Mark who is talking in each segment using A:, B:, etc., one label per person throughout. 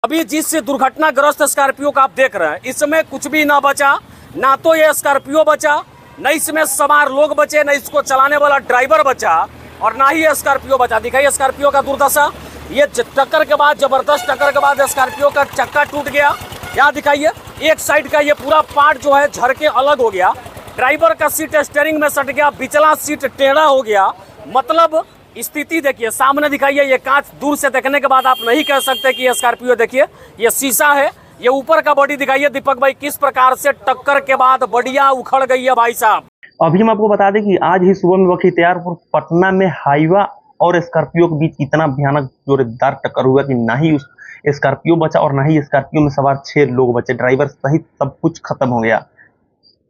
A: अभी जिस दुर्घटनाग्रस्त स्कॉर्पियो का आप देख रहे हैं, इसमें कुछ भी ना बचा। ना तो ये स्कॉर्पियो बचा, न इसमें सवार लोग बचे, न इसको चलाने वाला ड्राइवर बचा, और ना ही स्कॉर्पियो बचा। दिखाइए स्कॉर्पियो का दुर्दशा। ये टक्कर के बाद, जबरदस्त टक्कर के बाद स्कॉर्पियो का चक्का टूट गया। यहाँ दिखाइए एक साइड का ये पूरा पार्ट जो है झड़ के अलग हो गया। ड्राइवर का सीट स्टीयरिंग में सट गया, पिछला सीट टेढ़ा हो गया। मतलब स्थिति देखिए, सामने दिखाइए ये कांच, दूर से देखने के बाद आप नहीं कह सकते कि ये स्कॉर्पियो। देखिए ये शीशा है, ये ऊपर का बॉडी दिखाइए दीपक भाई, किस प्रकार से टक्कर के बाद बढ़िया उखड़ गई है भाई साहब।
B: अभी हम आपको बता दें कि आज ही सुबह में बख्तियारपुर पटना में हाईवा और स्कॉर्पियो के बीच इतना भयानक जोरदार टक्कर हुआ कि ना ही उस स्कॉर्पियो बचा और ना ही स्कॉर्पियो में सवार 6 लोग बचे, ड्राइवर सहित सब कुछ खत्म हो गया।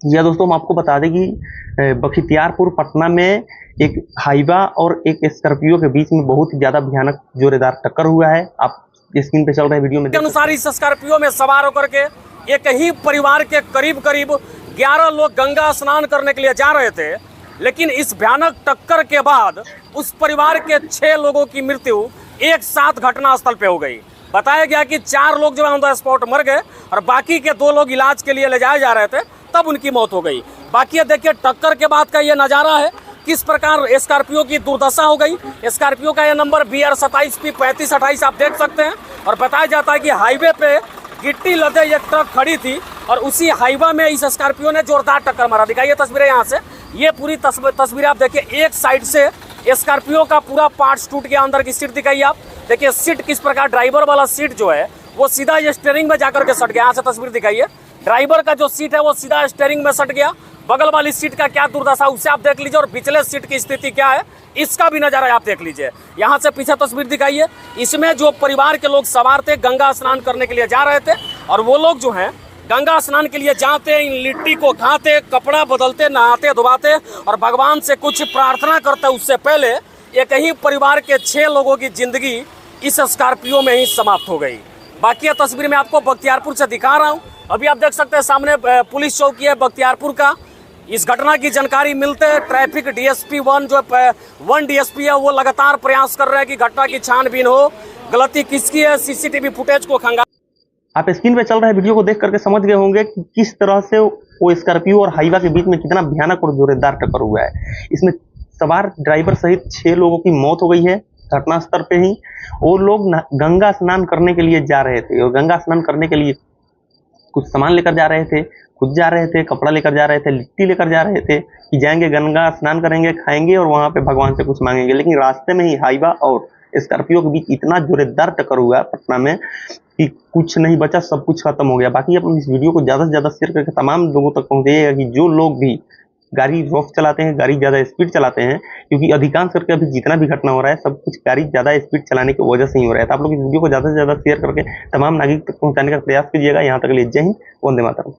B: या दोस्तों हम आपको बता दें कि बख्तियारपुर पटना में एक हाईवा और एक स्कॉर्पियो के बीच में बहुत ही ज्यादा भयानक जोरदार टक्कर हुआ है। आप स्क्रीन पे चल रहे वीडियो में
A: के अनुसार इस स्कॉर्पियो में सवार होकर के एक ही परिवार के करीब 11 लोग गंगा स्नान करने के लिए जा रहे थे, लेकिन इस भयानक टक्कर के बाद उस परिवार के 6 लोगों की मृत्यु एक साथ घटनास्थल पे हो गई। बताया गया कि 4 लोग जो है ऑन द स्पॉट मर गए और बाकी के 2 लोग इलाज के लिए ले जाए जा रहे थे, तब उनकी मौत हो गई। बाकी देखिए टक्कर के बाद का ये नज़ारा है, किस प्रकार स्कॉर्पियो की दुर्दशा हो गई। स्कॉर्पियो का ये नंबर BR27P3528 आप देख सकते हैं। और बताया जाता है कि हाईवे पे गिट्टी लदे एक ट्रक खड़ी थी और उसी हाईवा में इस स्कॉर्पियो ने जोरदार टक्कर मारा। दिखाइए तस्वीरें यहाँ से, ये पूरी तस्वीरें आप देखिए। एक साइड से स्कॉर्पियो का पूरा पार्ट्स टूट गया, अंदर की सीट दिखाइए आप। देखिए सीट किस प्रकार, ड्राइवर वाला सीट जो है वो सीधा ये स्टीयरिंग में जाकर के सट गया। यहाँ से तस्वीर दिखाइए, ड्राइवर का जो सीट है वो सीधा स्टीयरिंग में सट गया। बगल वाली सीट का क्या दुर्दशा उसे आप देख लीजिए, और पिछले सीट की स्थिति क्या है इसका भी नजारा आप देख लीजिए। यहाँ से पीछे तस्वीर दिखाइए, इसमें जो परिवार के लोग सवार थे, गंगा स्नान करने के लिए जा रहे थे, और वो लोग जो हैं गंगा स्नान के लिए जाते, इन लिट्टी को खाते, कपड़ा बदलते, नहाते धोवाते और भगवान से कुछ प्रार्थना करते, उससे पहले एक ही परिवार के 6 लोगों की जिंदगी इस स्कॉर्पियो में ही समाप्त हो गई। बाकी ये तस्वीर मैं आपको बख्तियारपुर से दिखा रहा हूँ। अभी आप देख सकते हैं सामने पुलिस चौकी है बख्तियारपुर का। इस घटना की जानकारी मिलते ट्रैफिक DSP 1 जो 1 DSP है वो लगातार प्रयास कर रहे हैं कि घटना की छानबीन हो, गलती किसकी है, CCTV फुटेज को खंगाल।
B: आप स्क्रीन पे चल रहे वीडियो को देख करके समझ गए होंगे कि किस तरह से वो स्कॉर्पियो और हाईवा के बीच में कितना भयानक और जोरदार टक्कर हुआ है। इसमें सवार ड्राइवर सहित 6 लोगों की मौत हो गई है घटनास्थल पे ही। वो लोग गंगा स्नान करने के लिए जा रहे थे और गंगा स्नान करने के लिए कुछ सामान लेकर जा रहे थे, खुद जा रहे थे, कपड़ा लेकर जा रहे थे, लिट्टी लेकर जा रहे थे कि जाएंगे गंगा स्नान करेंगे, खाएंगे और वहां पे भगवान से कुछ मांगेंगे। लेकिन रास्ते में ही हाईवा और स्कॉर्पियो के बीच इतना जोरदार टक्कर हुआ पटना में कि कुछ नहीं बचा, सब कुछ खत्म हो गया। बाकी आप इस वीडियो को ज्यादा से ज्यादा शेयर करके तमाम लोगों तक पहुंचाइएगा कि जो लोग भी गाड़ी रफ चलाते हैं, गाड़ी ज्यादा स्पीड चलाते हैं, क्योंकि अधिकांश करके अभी जितना भी घटना हो रहा है सब कुछ गाड़ी ज्यादा स्पीड चलाने की वजह से ही हो रहा है। तो आप लोग इस वीडियो को ज्यादा से ज्यादा शेयर करके तमाम नागरिक तक पहुंचाने का प्रयास कीजिएगा। यहाँ तक के लिए जय हिंद, वंदे मातरम।